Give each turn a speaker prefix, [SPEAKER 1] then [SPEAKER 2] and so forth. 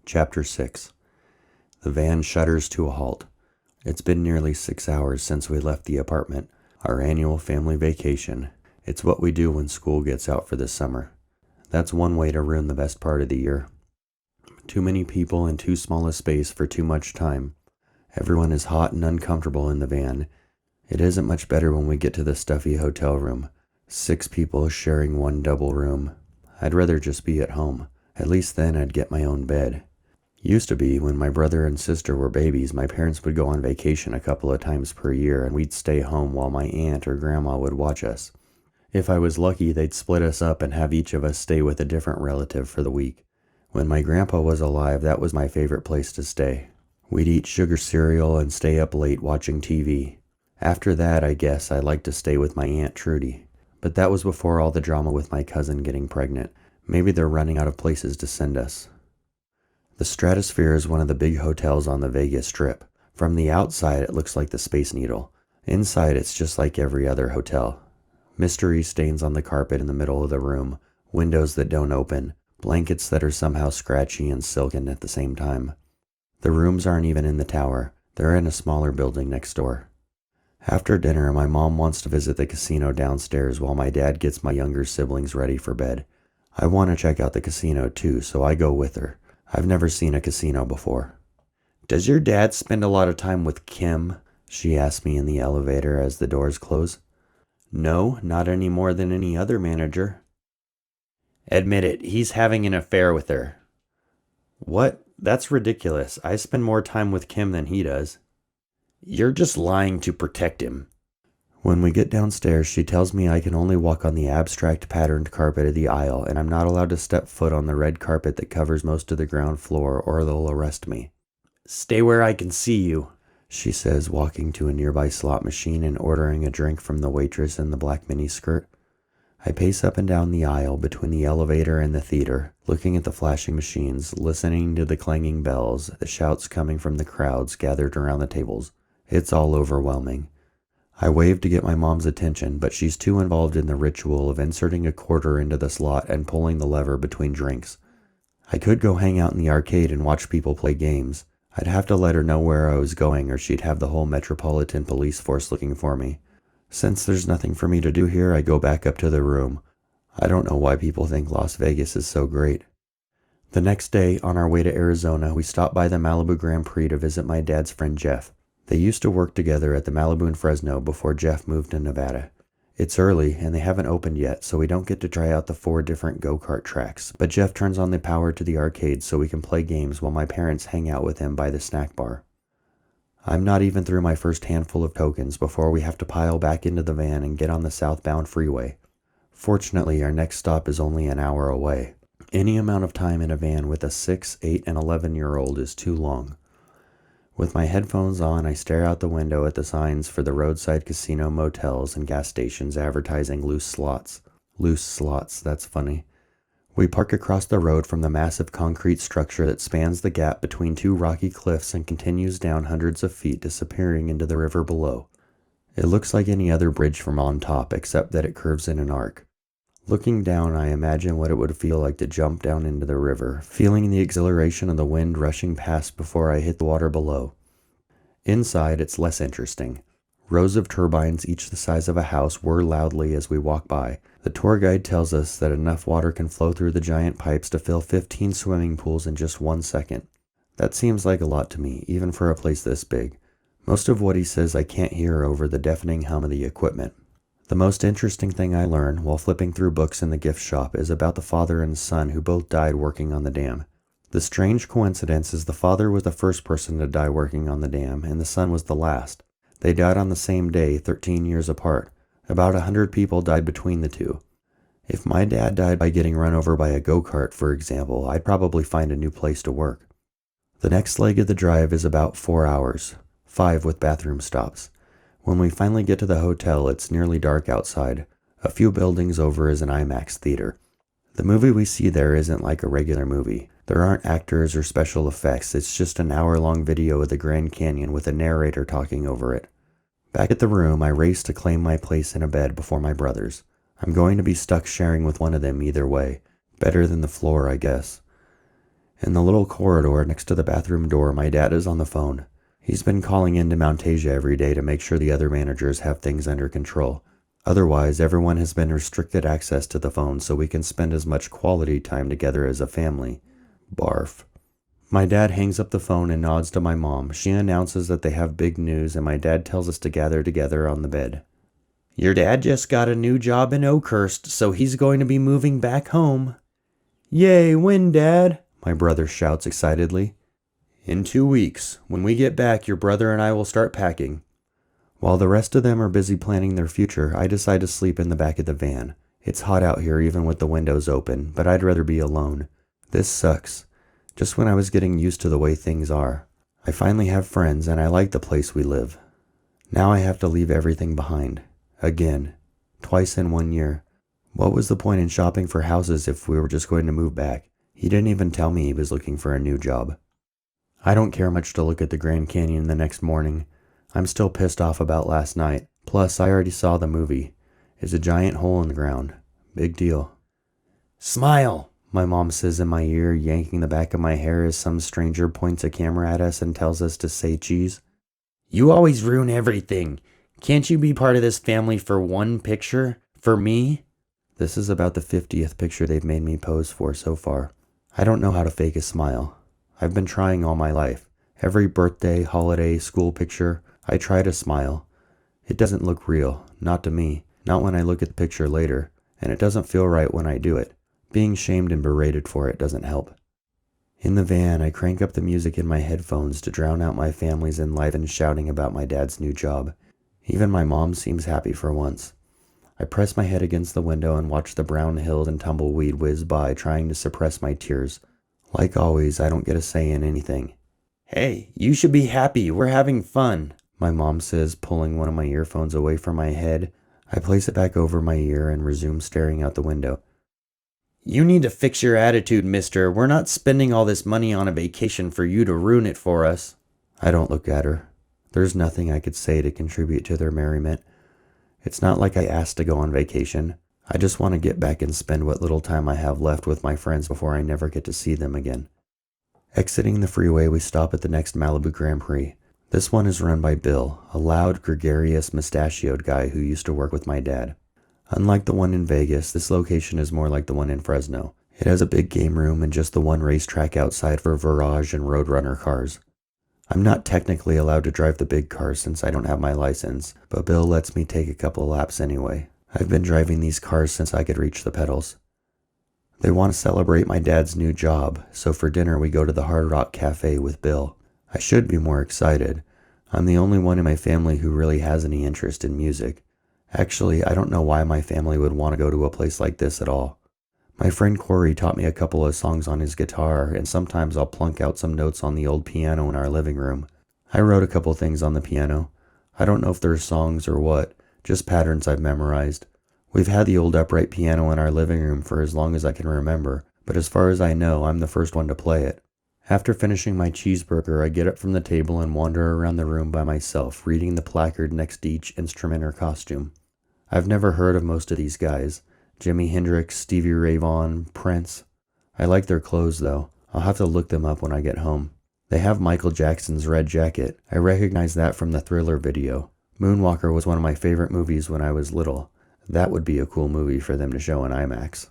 [SPEAKER 1] Chapter 6. The van shudders to a halt. It's been nearly 6 hours since we left the apartment, our annual family vacation. It's what we do when school gets out for the summer. That's one way to ruin the best part of the year. Too many people in too small a space for too much time. Everyone is hot and uncomfortable in the van. It isn't much better when we get to the stuffy hotel room. 6 people sharing one double room. I'd rather just be at home. At least then I'd get my own bed. Used to be, when my brother and sister were babies, my parents would go on vacation a couple of times per year and we'd stay home while my aunt or grandma would watch us. If I was lucky, they'd split us up and have each of us stay with a different relative for the week. When my grandpa was alive, that was my favorite place to stay. We'd eat sugar cereal and stay up late watching TV. After that, I guess I liked to stay with my Aunt Trudy. But that was before all the drama with my cousin getting pregnant. Maybe they're running out of places to send us. The Stratosphere is one of the big hotels on the Vegas Strip. From the outside, it looks like the Space Needle. Inside, it's just like every other hotel. Mystery stains on the carpet in the middle of the room, windows that don't open, blankets that are somehow scratchy and silken at the same time. The rooms aren't even in the tower. They're in a smaller building next door. After dinner, my mom wants to visit the casino downstairs while my dad gets my younger siblings ready for bed. I want to check out the casino too, so I go with her. I've never seen a casino before. "Does your dad spend a lot of time with Kim?" she asked me in the elevator as the doors close. "No, not any more than any other manager." "Admit it, he's having an affair with her." "What? That's ridiculous. I spend more time with Kim than he does." "You're just lying to protect him." When we get downstairs, she tells me I can only walk on the abstract patterned carpet of the aisle, and I'm not allowed to step foot on the red carpet that covers most of the ground floor, or they'll arrest me. "Stay where I can see you," she says, walking to a nearby slot machine and ordering a drink from the waitress in the black miniskirt. I pace up and down the aisle between the elevator and the theater, looking at the flashing machines, listening to the clanging bells, the shouts coming from the crowds gathered around the tables. It's all overwhelming. I wave to get my mom's attention, but she's too involved in the ritual of inserting a quarter into the slot and pulling the lever between drinks. I could go hang out in the arcade and watch people play games. I'd have to let her know where I was going, or she'd have the whole Metropolitan Police Force looking for me. Since there's nothing for me to do here, I go back up to the room. I don't know why people think Las Vegas is so great. The next day, on our way to Arizona, we stopped by the Malibu Grand Prix to visit my dad's friend Jeff. They used to work together at the Malibu in Fresno before Jeff moved to Nevada. It's early, and they haven't opened yet, so we don't get to try out the 4 different go-kart tracks, but Jeff turns on the power to the arcade so we can play games while my parents hang out with him by the snack bar. I'm not even through my first handful of tokens before we have to pile back into the van and get on the southbound freeway. Fortunately, our next stop is only an hour away. Any amount of time in a van with a 6, 8, and 11-year-old is too long. With my headphones on, I stare out the window at the signs for the roadside casino motels and gas stations advertising loose slots. Loose slots, that's funny. We park across the road from the massive concrete structure that spans the gap between 2 rocky cliffs and continues down hundreds of feet, disappearing into the river below. It looks like any other bridge from on top, except that it curves in an arc. Looking down, I imagine what it would feel like to jump down into the river, feeling the exhilaration of the wind rushing past before I hit the water below. Inside, it's less interesting. Rows of turbines, each the size of a house, whir loudly as we walk by. The tour guide tells us that enough water can flow through the giant pipes to fill 15 swimming pools in just 1 second. That seems like a lot to me, even for a place this big. Most of what he says I can't hear over the deafening hum of the equipment. The most interesting thing I learned while flipping through books in the gift shop is about the father and son who both died working on the dam. The strange coincidence is the father was the first person to die working on the dam, and the son was the last. They died on the same day, 13 years apart. About 100 people died between the two. If my dad died by getting run over by a go-kart, for example, I'd probably find a new place to work. The next leg of the drive is about 4 hours, 5 with bathroom stops. When we finally get to the hotel, it's nearly dark outside. A few buildings over is an IMAX theater. The movie we see there isn't like a regular movie. There aren't actors or special effects. It's just an hour-long video of the Grand Canyon with a narrator talking over it. Back at the room, I race to claim my place in a bed before my brothers. I'm going to be stuck sharing with one of them either way. Better than the floor, I guess. In the little corridor next to the bathroom door, my dad is on the phone. He's been calling into Mount Asia every day to make sure the other managers have things under control. Otherwise, everyone has been restricted access to the phone so we can spend as much quality time together as a family. Barf. My dad hangs up the phone and nods to my mom. She announces that they have big news, and my dad tells us to gather together on the bed. Your dad just got a new job in Oakhurst, so he's going to be moving back home. Yay, when, Dad? My brother shouts excitedly. In 2 weeks. When we get back, your brother and I will start packing. While the rest of them are busy planning their future, I decide to sleep in the back of the van. It's hot out here even with the windows open, but I'd rather be alone. This sucks. Just when I was getting used to the way things are. I finally have friends and I like the place we live. Now I have to leave everything behind. Again. Twice in 1 year. What was the point in shopping for houses if we were just going to move back? He didn't even tell me he was looking for a new job. I don't care much to look at the Grand Canyon the next morning. I'm still pissed off about last night. Plus, I already saw the movie. It's a giant hole in the ground. Big deal. Smile, my mom says in my ear, yanking the back of my hair as some stranger points a camera at us and tells us to say cheese. You always ruin everything. Can't you be part of this family for one picture? For me? This is about the 50th picture they've made me pose for so far. I don't know how to fake a smile. I've been trying all my life. Every birthday, holiday, school picture, I try to smile. It doesn't look real, not to me, not when I look at the picture later, and it doesn't feel right when I do it. Being shamed and berated for it doesn't help. In the van, I crank up the music in my headphones to drown out my family's enlivened shouting about my dad's new job. Even my mom seems happy for once. I press my head against the window and watch the brown hills and tumbleweed whiz by, trying to suppress my tears. Like always, I don't get a say in anything. Hey, you should be happy. We're having fun, my mom says, pulling one of my earphones away from my head. I place it back over my ear and resume staring out the window. You need to fix your attitude, mister. We're not spending all this money on a vacation for you to ruin it for us. I don't look at her. There's nothing I could say to contribute to their merriment. It's not like I asked to go on vacation. I just want to get back and spend what little time I have left with my friends before I never get to see them again. Exiting the freeway, we stop at the next Malibu Grand Prix. This one is run by Bill, a loud, gregarious, mustachioed guy who used to work with my dad. Unlike the one in Vegas, this location is more like the one in Fresno. It has a big game room and just the one racetrack outside for Virage and Roadrunner cars. I'm not technically allowed to drive the big cars since I don't have my license, but Bill lets me take a couple of laps anyway. I've been driving these cars since I could reach the pedals. They want to celebrate my dad's new job, so for dinner we go to the Hard Rock Cafe with Bill. I should be more excited. I'm the only one in my family who really has any interest in music. Actually, I don't know why my family would want to go to a place like this at all. My friend Corey taught me a couple of songs on his guitar, and sometimes I'll plunk out some notes on the old piano in our living room. I wrote a couple things on the piano. I don't know if they're songs or what, just patterns I've memorized. We've had the old upright piano in our living room for as long as I can remember, but as far as I know, I'm the first one to play it. After finishing my cheeseburger, I get up from the table and wander around the room by myself, reading the placard next to each instrument or costume. I've never heard of most of these guys. Jimi Hendrix, Stevie Ray Vaughan, Prince. I like their clothes though. I'll have to look them up when I get home. They have Michael Jackson's red jacket. I recognize that from the Thriller video. Moonwalker was one of my favorite movies when I was little. That would be a cool movie for them to show in IMAX.